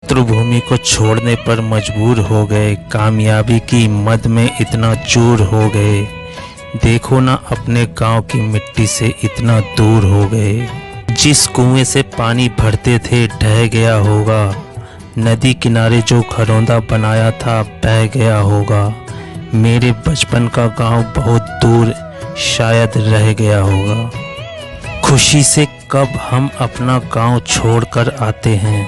मातृभूमि को छोड़ने पर मजबूर हो गए, कामयाबी की मद में इतना चूर हो गए। देखो ना अपने गांव की मिट्टी से इतना दूर हो गए। जिस कुएं से पानी भरते थे ढह गया होगा, नदी किनारे जो घरौंदा बनाया था बह गया होगा। मेरे बचपन का गांव बहुत दूर शायद रह गया होगा। खुशी से कब हम अपना गांव छोड़कर आते हैं,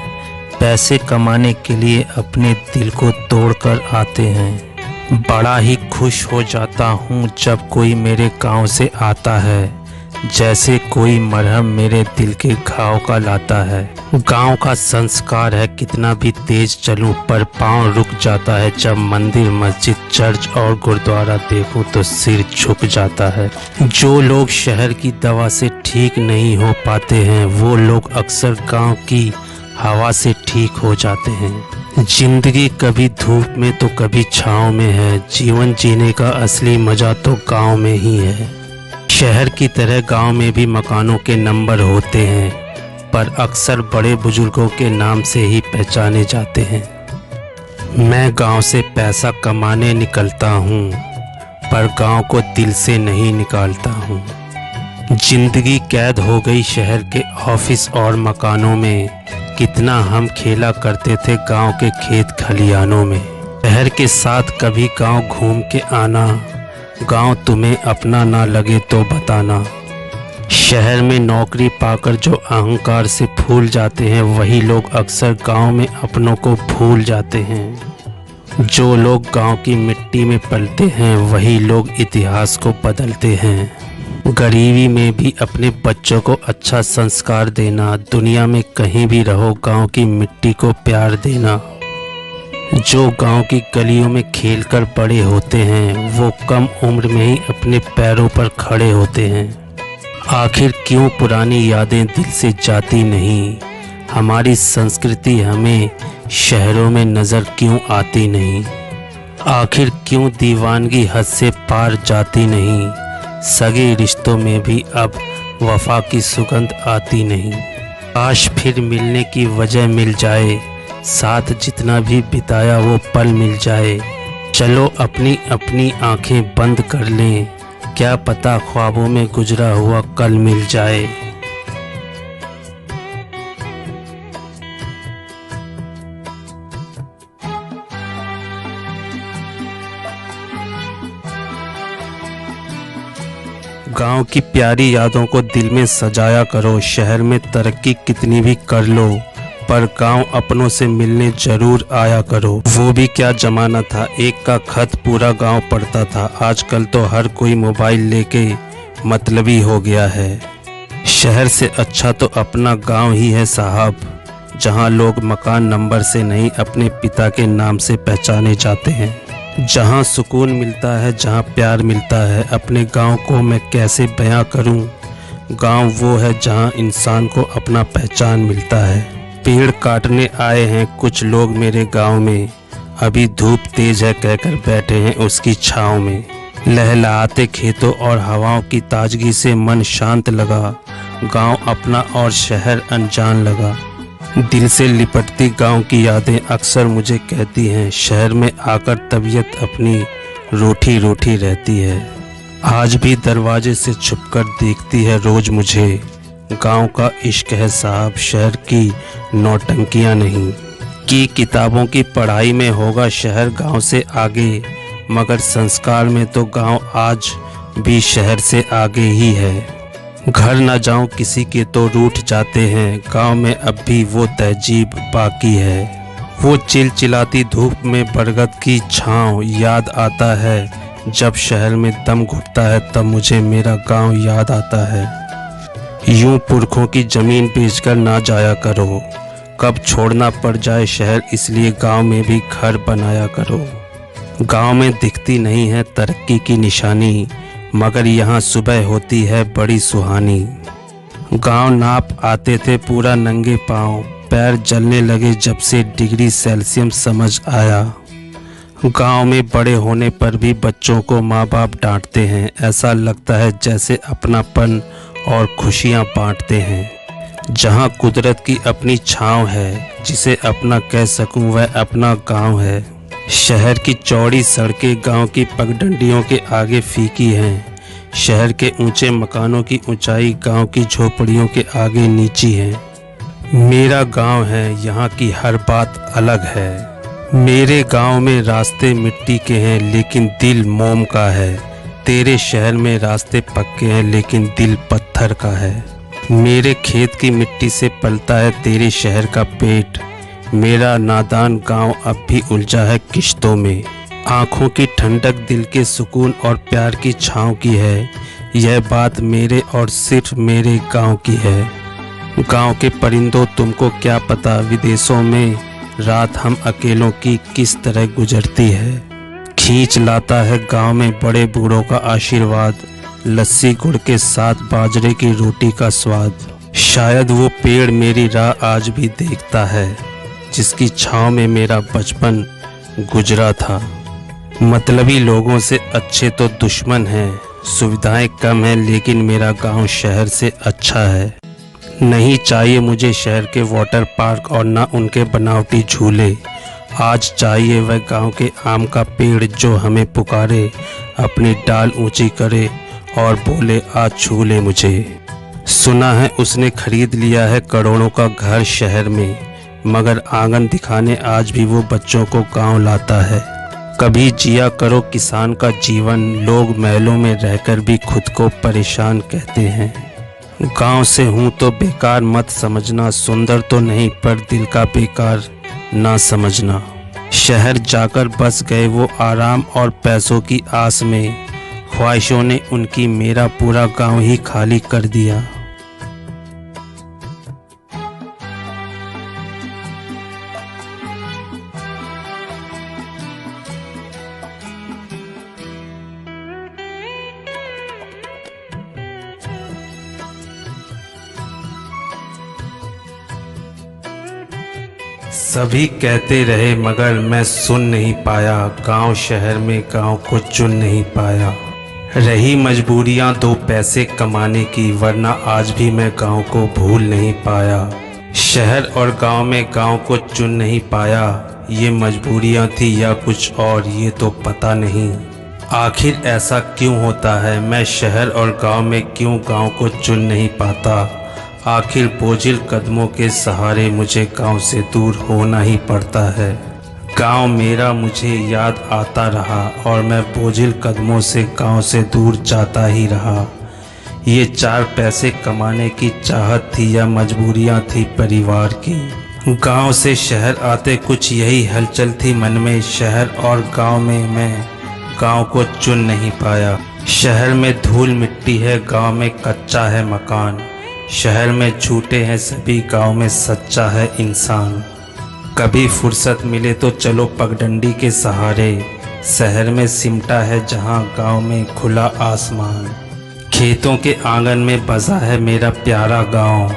पैसे कमाने के लिए अपने दिल को तोड़कर आते हैं। बड़ा ही खुश हो जाता हूँ जब कोई मेरे गांव से आता है, जैसे कोई मरहम मेरे दिल के घाव का लाता है। गांव का संस्कार है कितना भी तेज चलूं पर पांव रुक जाता है जब मंदिर मस्जिद चर्च और गुरुद्वारा देखूं तो सिर झुक जाता है। जो लोग शहर की दवा से ठीक नहीं हो पाते हैं वो लोग अक्सर गांव की हवा से ठीक हो जाते हैं। जिंदगी कभी धूप में तो कभी छाँव में है, जीवन जीने का असली मजा तो गांव में ही है। शहर की तरह गांव में भी मकानों के नंबर होते हैं पर अक्सर बड़े बुजुर्गों के नाम से ही पहचाने जाते हैं। मैं गांव से पैसा कमाने निकलता हूँ पर गांव को दिल से नहीं निकालता हूँ। जिंदगी कैद हो गई शहर के ऑफिस और मकानों में, कितना हम खेला करते थे गांव के खेत खलियानों में। शहर के साथ कभी गांव घूम के आना, गांव तुम्हें अपना ना लगे तो बताना। शहर में नौकरी पाकर जो अहंकार से फूल जाते हैं वही लोग अक्सर गांव में अपनों को भूल जाते हैं। जो लोग गांव की मिट्टी में पलते हैं वही लोग इतिहास को बदलते हैं। गरीबी में भी अपने बच्चों को अच्छा संस्कार देना, दुनिया में कहीं भी रहो गांव की मिट्टी को प्यार देना। जो गांव की गलियों में खेलकर बड़े होते हैं वो कम उम्र में ही अपने पैरों पर खड़े होते हैं। आखिर क्यों पुरानी यादें दिल से जाती नहीं, हमारी संस्कृति हमें शहरों में नज़र क्यों आती नहीं। आखिर क्यों दीवानगी हद से पार जाती नहीं, सगे रिश्तों में भी अब वफा की सुगंध आती नहीं। काश फिर मिलने की वजह मिल जाए, साथ जितना भी बिताया वो पल मिल जाए। चलो अपनी अपनी आंखें बंद कर लें, क्या पता ख्वाबों में गुजरा हुआ कल मिल जाए। गांव की प्यारी यादों को दिल में सजाया करो। शहर में तरक्की कितनी भी कर लो पर गांव अपनों से मिलने जरूर आया करो। वो भी क्या जमाना था, एक का खत पूरा गांव पढ़ता था। आजकल तो हर कोई मोबाइल लेके मतलबी हो गया है। शहर से अच्छा तो अपना गांव ही है साहब, जहां लोग मकान नंबर से नहीं अपने पिता के नाम से पहचाने जाते हैं। जहां सुकून मिलता है, जहां प्यार मिलता है। अपने गांव को मैं कैसे बयां करूं, गांव वो है जहां इंसान को अपना पहचान मिलता है। पेड़ काटने आए हैं कुछ लोग मेरे गांव में, अभी धूप तेज है कहकर बैठे हैं उसकी छांव में। लहलहाते खेतों और हवाओं की ताजगी से मन शांत लगा, गांव अपना और शहर अनजान लगा। दिल से लिपटती गांव की यादें अक्सर मुझे कहती हैं, शहर में आकर तबीयत अपनी रूठी रूठी रहती है। आज भी दरवाजे से छुपकर देखती है रोज मुझे, गांव का इश्क है साहब शहर की नौटंकियां नहीं। कि किताबों की पढ़ाई में होगा शहर गांव से आगे, मगर संस्कार में तो गांव आज भी शहर से आगे ही है। घर ना जाऊं किसी के तो रूठ जाते हैं, गांव में अब भी वो तहजीब बाकी है। वो चिलचिलाती धूप में बरगद की छांव याद आता है, जब शहर में दम घुटता है तब मुझे मेरा गांव याद आता है। यूं पुरखों की जमीन बेचकर ना जाया करो, कब छोड़ना पड़ जाए शहर इसलिए गांव में भी घर बनाया करो। गांव में दिखती नहीं है तरक्की की निशानी, मगर यहाँ सुबह होती है बड़ी सुहानी। गांव नाप आते थे पूरा नंगे पाँव, पैर जलने लगे जब से डिग्री सेल्सियस समझ आया। गांव में बड़े होने पर भी बच्चों को माँ बाप डांटते हैं, ऐसा लगता है जैसे अपनापन और खुशियाँ बांटते हैं। जहाँ कुदरत की अपनी छाँव है, जिसे अपना कह सकूँ वह अपना गांव है। शहर की चौड़ी सड़कें गांव की पगडंडियों के आगे फीकी हैं। शहर के ऊंचे मकानों की ऊंचाई गांव की झोपड़ियों के आगे नीची है। मेरा गांव है, यहाँ की हर बात अलग है। मेरे गांव में रास्ते मिट्टी के हैं लेकिन दिल मोम का है। तेरे शहर में रास्ते पक्के हैं लेकिन दिल पत्थर का है। मेरे खेत की मिट्टी से पलता है तेरे शहर का पेट। मेरा नादान गांव अब भी उलझा है किश्तों में। आँखों की ठंडक दिल के सुकून और प्यार की छाँव की है। यह बात मेरे और सिर्फ मेरे गांव की है। गांव के परिंदों, तुमको क्या पता विदेशों में रात हम अकेलों की किस तरह गुजरती है। खींच लाता है गांव में बड़े बूढ़ों का आशीर्वाद, लस्सी गुड़ के साथ बाजरे की रोटी का स्वाद। शायद वो पेड़ मेरी राह आज भी देखता है, जिसकी छाँव में मेरा बचपन गुजरा था। मतलबी लोगों से अच्छे तो दुश्मन हैं, सुविधाएं कम हैं लेकिन मेरा गांव शहर से अच्छा है। नहीं चाहिए मुझे शहर के वाटर पार्क और ना उनके बनावटी झूले। आज चाहिए वह गांव के आम का पेड़ जो हमें पुकारे, अपनी डाल ऊंची करे और बोले आज छू ले मुझे। सुना है उसने खरीद लिया है करोड़ों का घर शहर में, मगर आंगन दिखाने आज भी वो बच्चों को गांव लाता है। कभी जिया करो किसान का जीवन, लोग महलों में रहकर भी खुद को परेशान कहते हैं। गांव से हूँ तो बेकार मत समझना, सुंदर तो नहीं पर दिल का बेकार ना समझना। शहर जाकर बस गए वो आराम और पैसों की आस में, ख्वाहिशों ने उनकी मेरा पूरा गांव ही खाली कर दिया। सभी कहते रहे मगर मैं सुन नहीं पाया, गांव शहर में गांव को चुन नहीं पाया। रही मजबूरियां दो पैसे कमाने की, वरना आज भी मैं गांव को भूल नहीं पाया। शहर और गांव में गांव को चुन नहीं पाया, ये मजबूरियां थी या कुछ और ये तो पता नहीं। आखिर ऐसा क्यों होता है, मैं शहर और गांव में क्यों गांव को चुन नहीं पाता। आखिर बोझिल कदमों के सहारे मुझे गांव से दूर होना ही पड़ता है। गांव मेरा मुझे याद आता रहा और मैं बोझिल कदमों से गांव से दूर जाता ही रहा। ये चार पैसे कमाने की चाहत थी या मजबूरियां थी परिवार की। गांव से शहर आते कुछ यही हलचल थी मन में। शहर और गांव में मैं गांव को चुन नहीं पाया। शहर में धूल मिट्टी है, गांव में कच्चा है मकान। शहर में झूठे हैं सभी, गांव में सच्चा है इंसान। कभी फुर्सत मिले तो चलो पगडंडी के सहारे, शहर में सिमटा है जहां गांव में खुला आसमान। खेतों के आंगन में बसा है मेरा प्यारा गांव,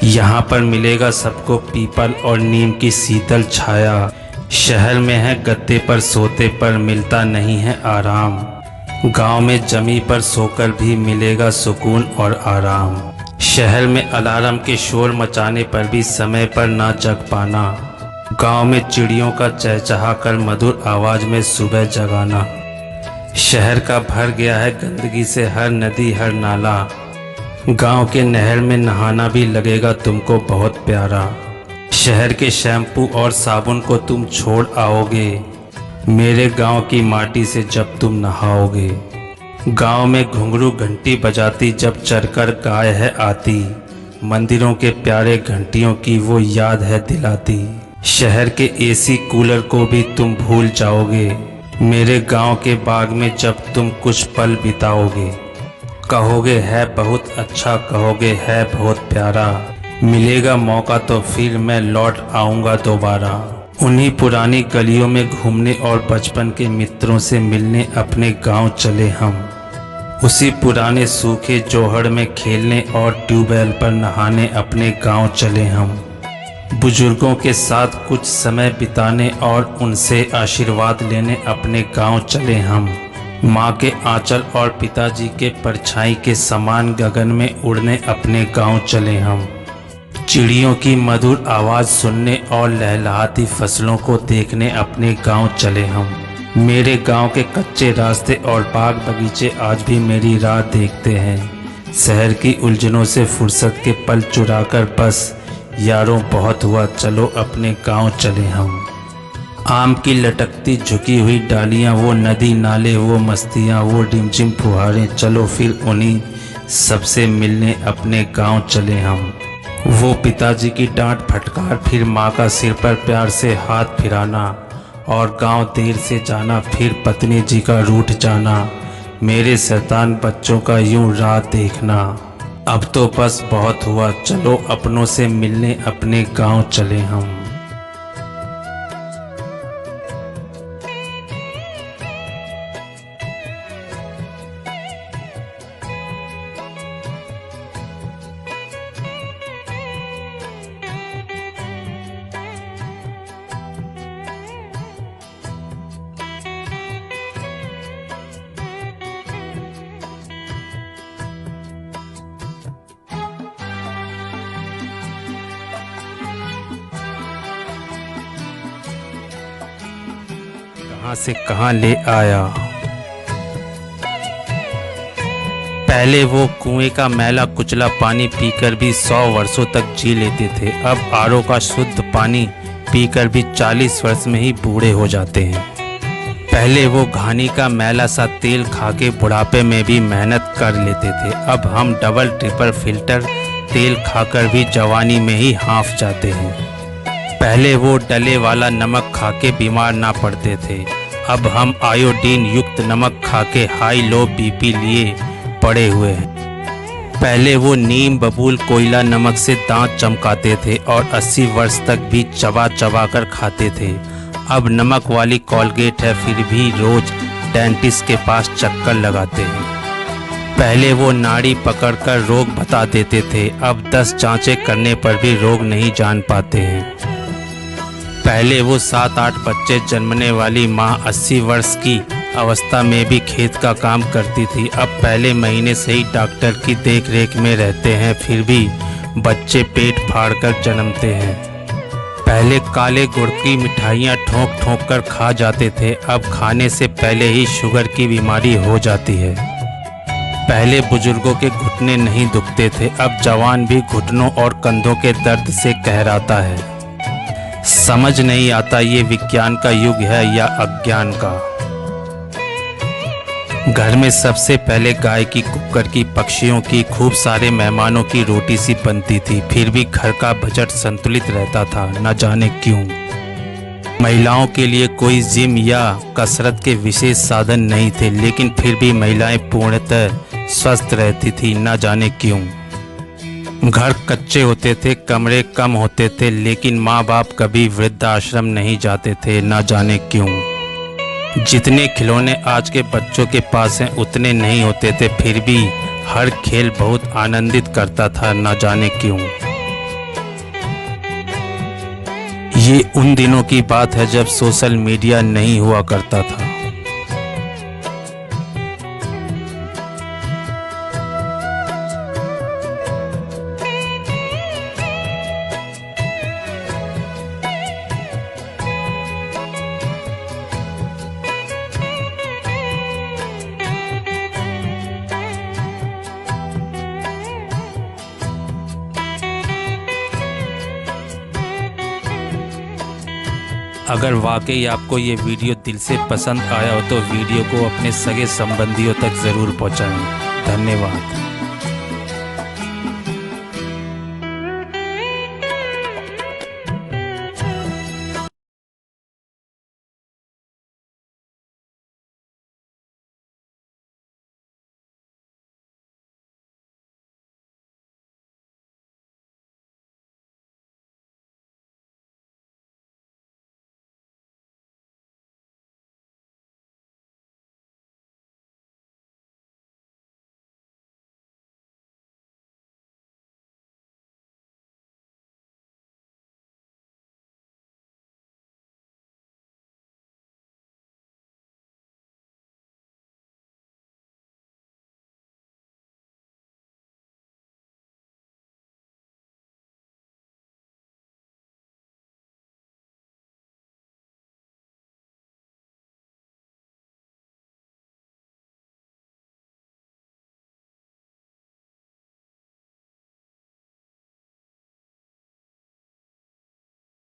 यहाँ पर मिलेगा सबको पीपल और नीम की शीतल छाया। शहर में है गद्दे पर सोते पर मिलता नहीं है आराम, गांव में जमी पर सोकर भी मिलेगा सुकून और आराम। शहर में अलार्म के शोर मचाने पर भी समय पर ना जग पाना, गांव में चिड़ियों का चहचहा कर मधुर आवाज में सुबह जगाना। शहर का भर गया है गंदगी से हर नदी हर नाला, गांव के नहर में नहाना भी लगेगा तुमको बहुत प्यारा। शहर के शैम्पू और साबुन को तुम छोड़ आओगे, मेरे गांव की माटी से जब तुम नहाओगे। गांव में घुंघरू घंटी बजाती जब चरकर गाय है आती, मंदिरों के प्यारे घंटियों की वो याद है दिलाती। शहर के एसी कूलर को भी तुम भूल जाओगे, मेरे गांव के बाग में जब तुम कुछ पल बिताओगे। कहोगे है बहुत अच्छा, कहोगे है बहुत प्यारा, मिलेगा मौका तो फिर मैं लौट आऊँगा दोबारा। उन्हीं पुरानी गलियों में घूमने और बचपन के मित्रों से मिलने अपने गांव चले हम। उसी पुराने सूखे जोहड़ में खेलने और ट्यूबवेल पर नहाने अपने गांव चले हम। बुजुर्गों के साथ कुछ समय बिताने और उनसे आशीर्वाद लेने अपने गांव चले हम। माँ के आंचल और पिताजी के परछाई के समान गगन में उड़ने अपने गांव चले हम। चिड़ियों की मधुर आवाज़ सुनने और लहलहाती फसलों को देखने अपने गांव चले हम। मेरे गांव के कच्चे रास्ते और बाग बगीचे आज भी मेरी राह देखते हैं। शहर की उलझनों से फुर्सत के पल चुराकर बस यारों बहुत हुआ, चलो अपने गांव चले हम। आम की लटकती झुकी हुई डालियां, वो नदी नाले, वो मस्तियां, वो डिमझिम फुहारें, चलो फिर उन्हीं सबसे मिलने अपने गांव चले हम। वो पिताजी की डांट फटकार, फिर माँ का सिर पर प्यार से हाथ फिराना, और गांव देर से जाना, फिर पत्नी जी का रूठ जाना, मेरे शैतान बच्चों का यूं राह देखना। अब तो बस बहुत हुआ, चलो अपनों से मिलने अपने गांव चले हम। कहां से कहां ले आया। पहले वो कुएं का मैला कुचला पानी पीकर भी 100 वर्षों तक जी लेते थे। अब आरओ का शुद्ध पानी पीकर भी 40 वर्ष में ही बूढ़े हो जाते हैं। पहले वो घानी का मैला सा तेल खाके बुढ़ापे में भी मेहनत कर लेते थे। अब हम डबल ट्रिपल फिल्टर तेल खाकर भी जवानी में ही हाँफ जाते हैं। पहले वो डले वाला नमक खाके बीमार ना पड़ते थे। अब हम आयोडीन युक्त नमक खाके हाई लो बीपी लिए पड़े हुए हैं। पहले वो नीम बबूल कोयला नमक से दांत चमकाते थे और 80 वर्ष तक भी चबा चबा कर खाते थे। अब नमक वाली कॉलगेट है, फिर भी रोज डेंटिस्ट के पास चक्कर लगाते हैं। पहले वो नाड़ी पकड़कर रोग बता देते थे, अब 10 जांचें करने पर भी रोग नहीं जान पाते हैं। पहले वो 7-8 बच्चे जन्मने वाली माँ 80 वर्ष की अवस्था में भी खेत का काम करती थी। अब पहले महीने से ही डॉक्टर की देखरेख में रहते हैं, फिर भी बच्चे पेट फाड़कर जन्मते हैं। पहले काले गुड़ की मिठाइयाँ ठोक ठोक कर खा जाते थे, अब खाने से पहले ही शुगर की बीमारी हो जाती है। पहले बुजुर्गों के घुटने नहीं दुखते थे, अब जवान भी घुटनों और कंधों के दर्द से कहराता है। समझ नहीं आता ये विज्ञान का युग है या अज्ञान का। घर में सबसे पहले गाय की, कुकर की, पक्षियों की, खूब सारे मेहमानों की रोटी सी बनती थी, फिर भी घर का बजट संतुलित रहता था, न जाने क्यों। महिलाओं के लिए कोई जिम या कसरत के विशेष साधन नहीं थे, लेकिन फिर भी महिलाएं पूर्णतः स्वस्थ रहती थी, न जाने क्यों। घर कच्चे होते थे, कमरे कम होते थे, लेकिन माँ बाप कभी वृद्धाश्रम नहीं जाते थे, न जाने क्यों। जितने खिलौने आज के बच्चों के पास हैं उतने नहीं होते थे, फिर भी हर खेल बहुत आनंदित करता था, न जाने क्यों। ये उन दिनों की बात है जब सोशल मीडिया नहीं हुआ करता था। अगर वाकई आपको ये वीडियो दिल से पसंद आया हो तो वीडियो को अपने सगे संबंधियों तक ज़रूर पहुंचाएं। धन्यवाद।